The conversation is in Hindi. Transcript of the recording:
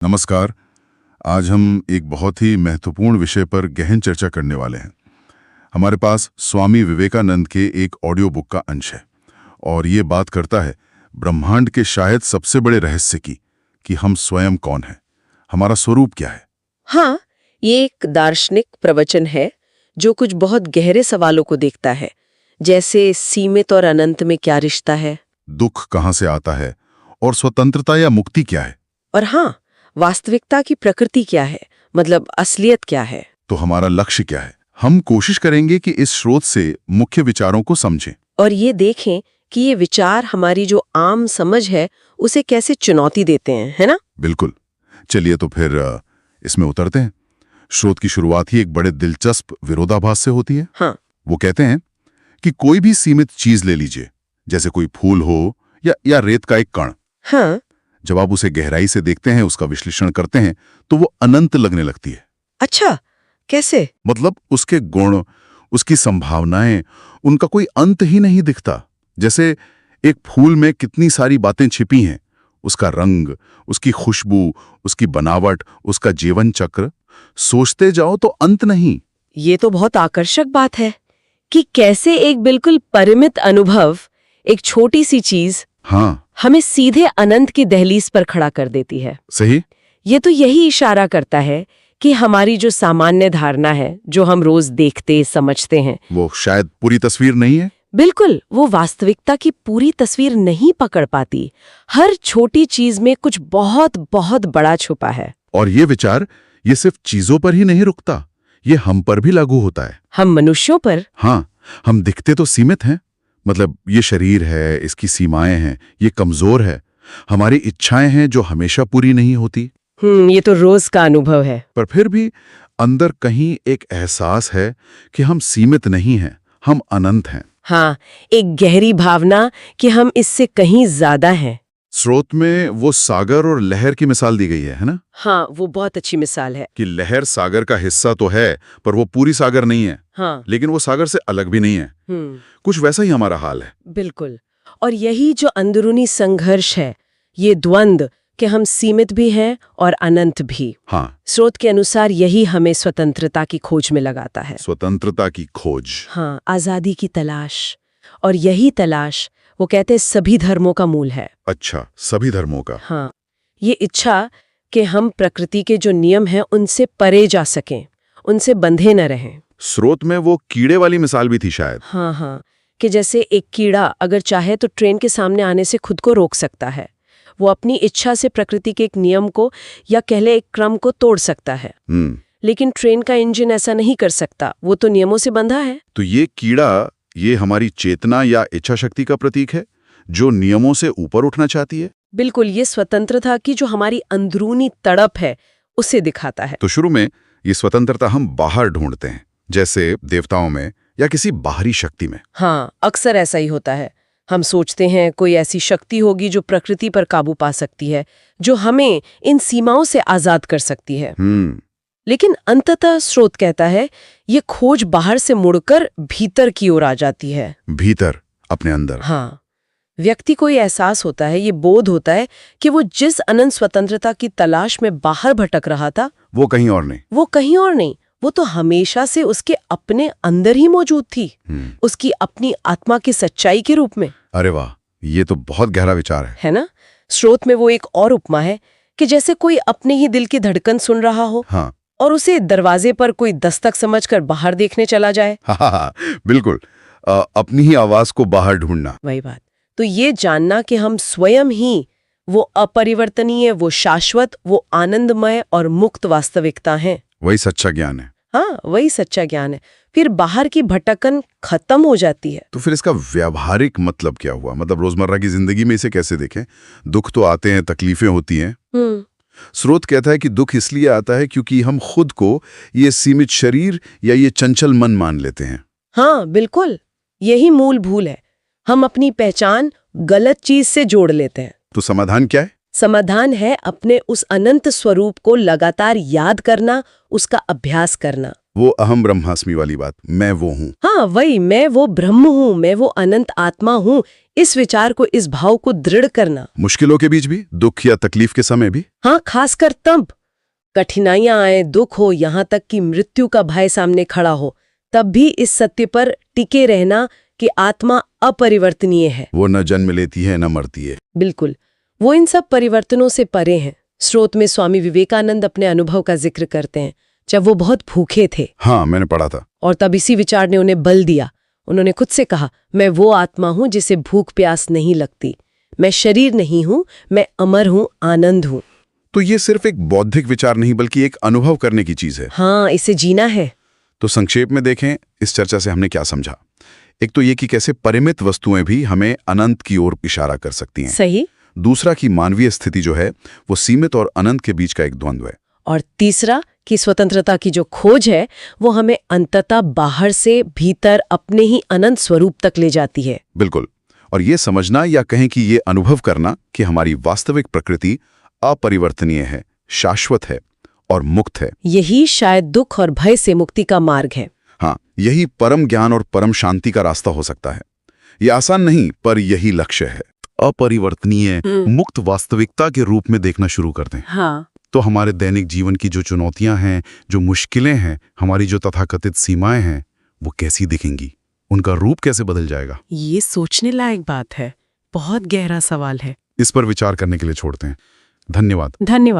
नमस्कार। आज हम एक बहुत ही महत्वपूर्ण विषय पर गहन चर्चा करने वाले हैं। हमारे पास स्वामी विवेकानंद के एक ऑडियो बुक का अंश है और ये बात करता है ब्रह्मांड के शायद सबसे बड़े रहस्य की कि हम स्वयं कौन हैं, हमारा स्वरूप क्या है। हाँ, ये एक दार्शनिक प्रवचन है जो कुछ बहुत गहरे सवालों को देखता है, जैसे सीमित और अनंत में क्या रिश्ता है, दुख कहाँ से आता है और स्वतंत्रता या मुक्ति क्या है। और हाँ, वास्तविकता की प्रकृति क्या है, मतलब असलियत क्या है। तो हमारा लक्ष्य क्या है। हम कोशिश करेंगे कि इस स्रोत से मुख्य विचारों को समझें और ये देखें कि ये विचार हमारी जो आम समझ है उसे कैसे चुनौती देते हैं, है ना। बिल्कुल। चलिए तो फिर इसमें उतरते हैं। स्रोत की शुरुआत ही एक बड़े दिलचस्प विरोधाभास से होती है। हाँ। वो कहते हैं कि कोई भी सीमित चीज ले लीजिए, जैसे कोई फूल हो या रेत का एक कण। हाँ। जब आप उसे गहराई से देखते हैं, उसका विश्लेषण करते हैं, तो वो अनंत लगने लगती है। अच्छा, कैसे? मतलब उसके गुण, उसकी संभावनाएं, उनका कोई अंत ही नहीं दिखता। जैसे एक फूल में कितनी सारी बातें छिपी हैं, उसका रंग, उसकी खुशबू, उसकी बनावट, उसका जीवन चक्र, सोचते जाओ तो अंत नहीं। ये तो बहुत आकर्षक बात है कि कैसे एक बिल्कुल परिमित अनुभव, एक छोटी सी चीज, हाँ, हमें सीधे अनंत की दहलीज पर खड़ा कर देती है। सही। ये तो यही इशारा करता है कि हमारी जो सामान्य धारणा है, जो हम रोज देखते समझते हैं, वो शायद पूरी तस्वीर नहीं है। बिल्कुल, वो वास्तविकता की पूरी तस्वीर नहीं पकड़ पाती। हर छोटी चीज में कुछ बहुत बहुत बड़ा छुपा है। और ये विचार, ये सिर्फ चीजों पर ही नहीं रुकता, ये हम पर भी लागू होता है। हम मनुष्यों पर। हाँ, हम दिखते तो सीमित हैं, मतलब ये शरीर है, इसकी सीमाएं हैं, ये कमजोर है। हमारी इच्छाएं हैं जो हमेशा पूरी नहीं होती। ये तो रोज का अनुभव है। पर फिर भी अंदर कहीं एक एहसास है कि हम सीमित नहीं हैं, हम अनंत हैं। हाँ, एक गहरी भावना कि हम इससे कहीं ज्यादा हैं। स्रोत में वो सागर और लहर की मिसाल दी गई है ना। हाँ, वो बहुत अच्छी मिसाल है कि लहर सागर का हिस्सा तो है, पर वो पूरी सागर नहीं है। हाँ। लेकिन वो सागर से अलग भी नहीं है। कुछ वैसा ही हमारा हाल है। बिल्कुल। और यही जो अंदरूनी संघर्ष है, ये द्वंद्व कि हम सीमित भी हैं और अनंत भी। हाँ, स्रोत के अनुसार यही हमें स्वतंत्रता की खोज में लगाता है। स्वतंत्रता की खोज। हाँ, आजादी की तलाश। और यही तलाश, वो कहते हैं, सभी धर्मों का मूल है। अच्छा, सभी धर्मों का। हाँ, ये इच्छा कि हम प्रकृति के जो नियम हैं उनसे परे जा सकें, उनसे बंधे न रहें। स्रोत में वो कीड़े वाली मिसाल भी थी शायद। हाँ हाँ, कि जैसे एक कीड़ा अगर चाहे तो ट्रेन के सामने आने से खुद को रोक सकता है। वो अपनी इच्छा से प्रकृति के एक नियम को, या कह ले एक क्रम को, तोड़ सकता है। लेकिन ट्रेन का इंजन ऐसा नहीं कर सकता, वो तो नियमों से बंधा है। तो ये कीड़ा, ये हमारी चेतना या इच्छा शक्ति का प्रतीक है, जो नियमों से ऊपर उठना चाहती है। बिल्कुल, ये स्वतंत्रता की जो हमारी अंदरूनी तड़प है उसे दिखाता है। तो शुरू में ये स्वतंत्रता हम बाहर ढूंढते हैं, जैसे देवताओं में या किसी बाहरी शक्ति में। हाँ, अक्सर ऐसा ही होता है। हम सोचते हैं कोई ऐसी शक्ति होगी जो प्रकृति पर काबू पा सकती है, जो हमें इन सीमाओं से आजाद कर सकती है। लेकिन अंततः स्रोत कहता है ये खोज बाहर से मुड़कर भीतर की ओर आ जाती है। भीतर, अपने अंदर। हाँ, व्यक्ति को ये एहसास होता है, ये बोध होता है कि वो जिस अनंत स्वतंत्रता की तलाश में बाहर भटक रहा था, वो कहीं और नहीं। वो कहीं और नहीं, वो तो हमेशा से उसके अपने अंदर ही मौजूद थी, उसकी अपनी आत्मा की सच्चाई के रूप में। अरे वाह, ये तो बहुत गहरा विचार है ना। स्रोत में वो एक और उपमा है कि जैसे कोई अपने ही दिल की धड़कन सुन रहा हो। हाँ। और उसे दरवाजे पर कोई दस्तक समझकर बाहर देखने चला जाए। हाँ, बिल्कुल। अपनी ही आवाज को बाहर ढूंढना। वही बात। तो ये जानना कि हम स्वयं ही वो अपरिवर्तनीय, वो शाश्वत, वो आनंदमय और मुक्त वास्तविकता हैं। वही सच्चा ज्ञान है। हाँ, वही सच्चा ज्ञान है। फिर बाहर की भटकन खत्म हो जाती है। तो फिर इसका व्यावहारिक मतलब क्या हुआ? मतलब रोजमर्रा की जिंदगी में इसे कैसे देखें? दुख तो आते हैं, तकलीफें होती हैं। स्रोत कहता है कि दुख इसलिए आता है क्योंकि हम खुद को ये सीमित शरीर या ये चंचल मन मान लेते हैं। हाँ, बिल्कुल, यही मूल भूल है। हम अपनी पहचान गलत चीज से जोड़ लेते हैं। तो समाधान क्या है? समाधान है अपने उस अनंत स्वरूप को लगातार याद करना, उसका अभ्यास करना। वो अहम ब्रह्मास्मि वाली बात, मैं वो हूँ। हाँ वही, मैं वो ब्रह्म हूँ, मैं वो अनंत आत्मा हूँ। इस विचार को, इस भाव को दृढ़ करना। मुश्किलों के बीच भी, दुख या तकलीफ के समय भी। हाँ, खासकर तब कठिनाइयां आए, दुख हो, यहाँ तक कि मृत्यु का भय सामने खड़ा हो, तब भी इस सत्य पर टिके रहना कि आत्मा अपरिवर्तनीय है। वो न जन्म लेती है न मरती है। बिल्कुल, वो इन सब परिवर्तनों से परे हैं। स्रोत में स्वामी विवेकानंद अपने अनुभव का जिक्र करते हैं जब वो बहुत भूखे थे। हाँ, मैंने पढ़ा था। और तब इसी विचार ने उन्हें बल दिया। उन्होंने खुद से कहा, मैं वो आत्मा हूं जिसे भूख प्यास नहीं लगती। मैं शरीर नहीं हूं, मैं अमर हूं, आनंद हूं। तो ये सिर्फ एक बौद्धिक विचार नहीं बल्कि एक अनुभव करने की चीज है। हाँ, इसे जीना है। तो संक्षेप में देखें, इस चर्चा से हमने क्या समझा। एक तो ये कि कैसे परिमित वस्तुएं भी हमें अनंत की ओर इशारा कर सकती हैं। सही। दूसरा कि मानवीय स्थिति जो है वो सीमित और अनंत के बीच का एक द्वंद्व है। और तीसरा कि स्वतंत्रता की जो खोज है वो हमें अंततः बाहर से भीतर अपने ही अनंत स्वरूप तक ले जाती है। बिल्कुल। और ये समझना या कहें कि ये अनुभव करना कि हमारी वास्तविक प्रकृति अपरिवर्तनीय है, शाश्वत है और मुक्त है, यही शायद दुख और भय से मुक्ति का मार्ग है। हाँ, यही परम ज्ञान और परम शांति का रास्ता हो सकता है। ये आसान नहीं, पर यही लक्ष्य है। अपरिवर्तनीय मुक्त वास्तविकता के रूप में देखना शुरू कर दें। हाँ। तो हमारे दैनिक जीवन की जो चुनौतियां हैं, जो मुश्किलें हैं, हमारी जो तथाकथित सीमाएं हैं, वो कैसी दिखेंगी, उनका रूप कैसे बदल जाएगा। ये सोचने लायक बात है, बहुत गहरा सवाल है। इस पर विचार करने के लिए छोड़ते हैं। धन्यवाद। धन्यवाद।